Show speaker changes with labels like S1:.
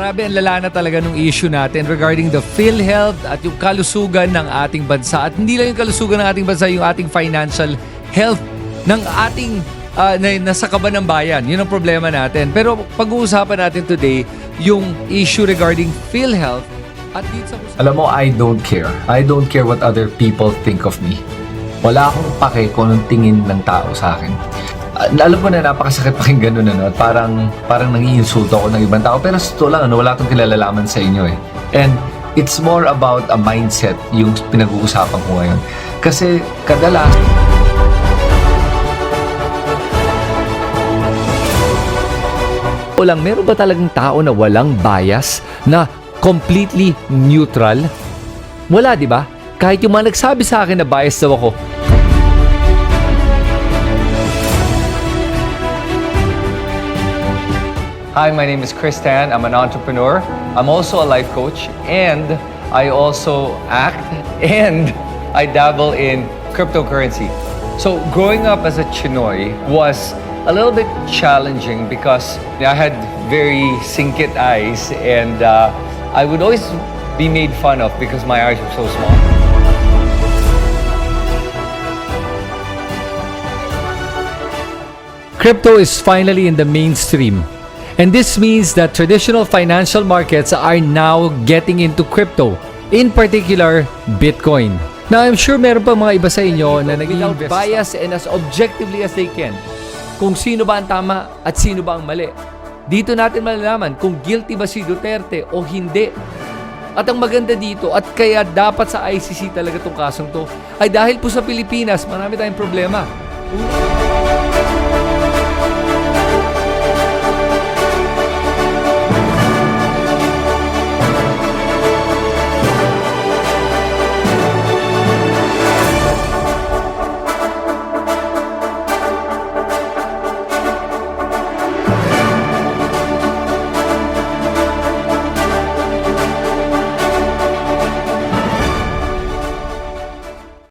S1: Grabe, ang lala na talaga nung issue natin regarding the PhilHealth at yung kalusugan ng ating bansa. At hindi lang yung kalusugan ng ating bansa, yung ating financial health ng ating nasa kaban ng bayan. Yun ang problema natin. Pero pag-uusapan natin today yung issue regarding PhilHealth at dito sa...
S2: Alam mo, I don't care. I don't care what other people think of me. Wala akong pake kung anong tingin ng tao sa akin. Alam ko na napakasakit pakinggan nun, at parang nangiinsulto ako ng ibang tao. Pero sa totoo lang, wala akong kilalalaman sa inyo eh. And it's more about a mindset yung pinag-uusapan ko ngayon. Kasi kadalas...
S1: O lang, meron ba talagang tao na walang bias, na completely neutral? Wala, di ba? Kahit yung mga nagsabi sa akin na bias daw ako.
S2: Hi, my name is Chris Tan. I'm an entrepreneur. I'm also a life coach, and I also act, and I dabble in cryptocurrency. So growing up as a Chinoy was a little bit challenging because I had very singkit eyes, and I would always be made fun of because my eyes were so small.
S1: Crypto is finally in the mainstream. And this means that traditional financial markets are now getting into crypto, in particular, Bitcoin. Now, I'm sure meron pa mga iba sa inyo na nag-invest without bias and as objectively as they can kung sino ba ang tama at sino ba ang mali. Dito natin malalaman kung guilty ba si Duterte o hindi. At ang maganda dito, at kaya dapat sa ICC talaga itong kasong to, ay dahil po sa Pilipinas, marami tayong problema.